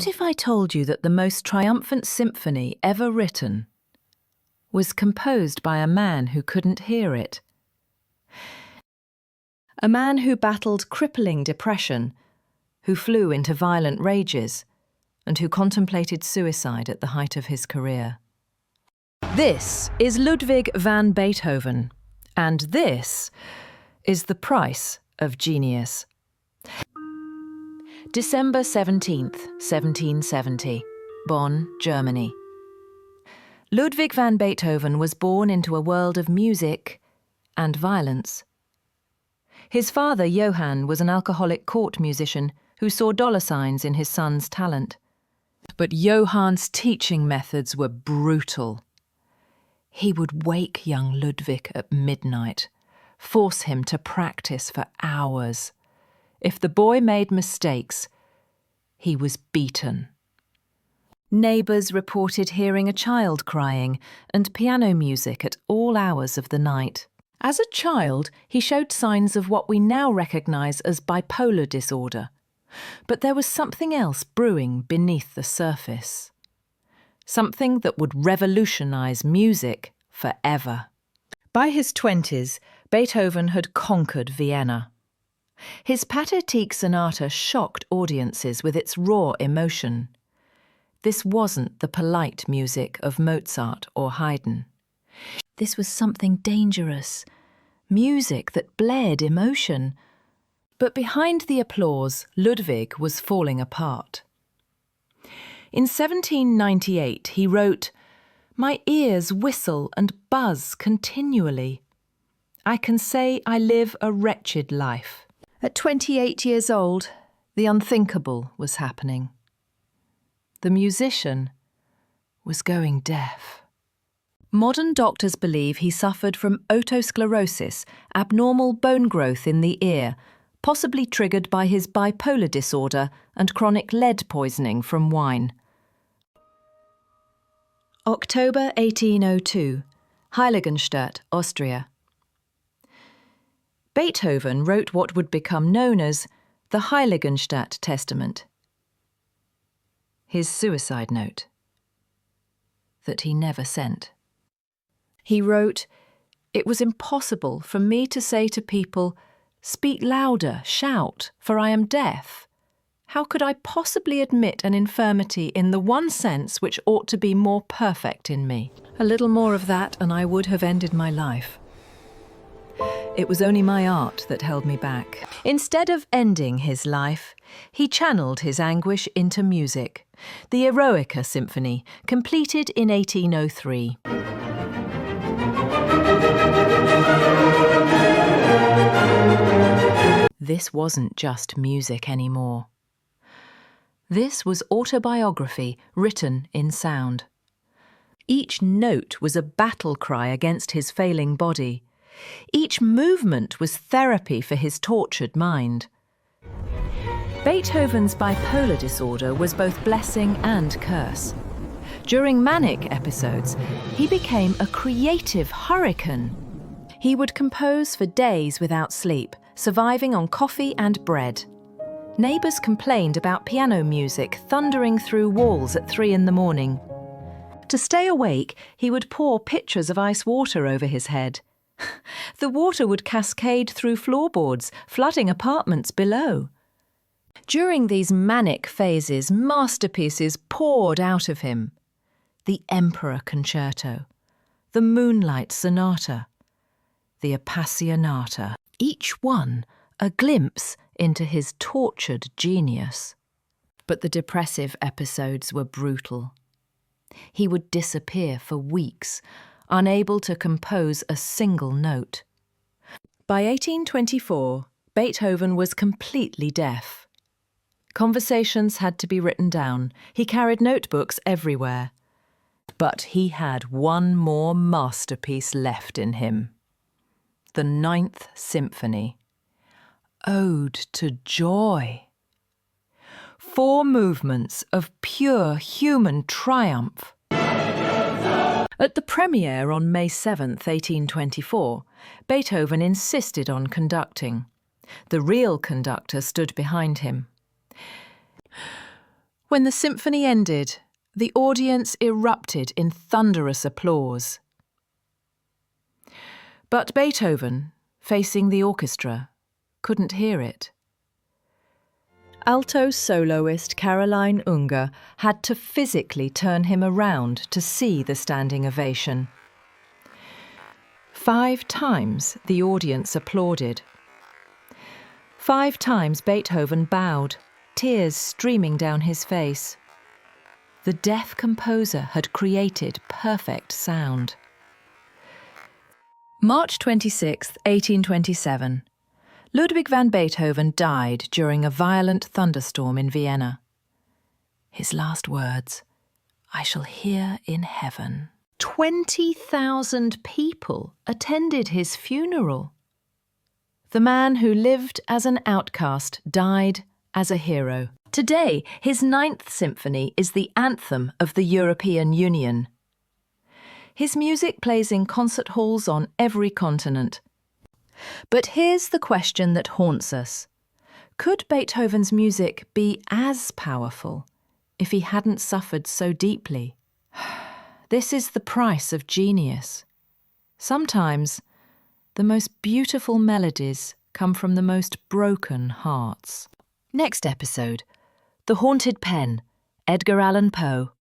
What if I told you that the most triumphant symphony ever written was composed by a man who couldn't hear it? A man who battled crippling depression, who flew into violent rages, and who contemplated suicide at the height of his career. This is Ludwig van Beethoven, and this is the price of genius. December 17th, 1770, Bonn, Germany. Ludwig van Beethoven was born into a world of music and violence. His father, Johann, was an alcoholic court musician who saw dollar signs in his son's talent. But Johann's teaching methods were brutal. He would wake young Ludwig at midnight, force him to practice for hours. If the boy made mistakes, he was beaten. Neighbours reported hearing a child crying and piano music at all hours of the night. As a child, he showed signs of what we now recognise as bipolar disorder. But there was something else brewing beneath the surface. Something that would revolutionise music forever. By his 20s, Beethoven had conquered Vienna. His Pathetique Sonata shocked audiences with its raw emotion. This wasn't the polite music of Mozart or Haydn. This was something dangerous, music that bled emotion. But behind the applause, Ludwig was falling apart. In 1798, he wrote, "My ears whistle and buzz continually. I can say I live a wretched life." At 28 years old, the unthinkable was happening. The musician was going deaf. Modern doctors believe he suffered from otosclerosis, abnormal bone growth in the ear, possibly triggered by his bipolar disorder and chronic lead poisoning from wine. October 1802, Heiligenstadt, Austria. Beethoven wrote what would become known as the Heiligenstadt Testament, his suicide note, that he never sent. He wrote, "It was impossible for me to say to people, 'Speak louder, shout, for I am deaf.' How could I possibly admit an infirmity in the one sense which ought to be more perfect in me? A little more of that and I would have ended my life. It was only my art that held me back." Instead of ending his life, he channeled his anguish into music. The Eroica Symphony, completed in 1803. This wasn't just music anymore. This was autobiography written in sound. Each note was a battle cry against his failing body. Each movement was therapy for his tortured mind. Beethoven's bipolar disorder was both blessing and curse. During manic episodes, he became a creative hurricane. He would compose for days without sleep, surviving on coffee and bread. Neighbours complained about piano music thundering through walls at 3 a.m. To stay awake, he would pour pitchers of ice water over his head. The water would cascade through floorboards, flooding apartments below. During these manic phases, masterpieces poured out of him. The Emperor Concerto, the Moonlight Sonata, the Appassionata, each one a glimpse into his tortured genius. But the depressive episodes were brutal. He would disappear for weeks, unable to compose a single note. By 1824, Beethoven was completely deaf. Conversations had to be written down. He carried notebooks everywhere. But he had one more masterpiece left in him. The Ninth Symphony. Ode to Joy. 4 movements of pure human triumph. At the premiere on May 7th, 1824, Beethoven insisted on conducting. The real conductor stood behind him. When the symphony ended, the audience erupted in thunderous applause. But Beethoven, facing the orchestra, couldn't hear it. Alto soloist Caroline Unger had to physically turn him around to see the standing ovation. 5 times the audience applauded. 5 times Beethoven bowed, tears streaming down his face. The deaf composer had created perfect sound. March 26, 1827. Ludwig van Beethoven died during a violent thunderstorm in Vienna. His last words, "I shall hear in heaven." 20,000 people attended his funeral. The man who lived as an outcast died as a hero. Today, his 9th symphony is the anthem of the European Union. His music plays in concert halls on every continent. But here's the question that haunts us. Could Beethoven's music be as powerful if he hadn't suffered so deeply? This is the price of genius. Sometimes, the most beautiful melodies come from the most broken hearts. Next episode, The Haunted Pen, Edgar Allan Poe.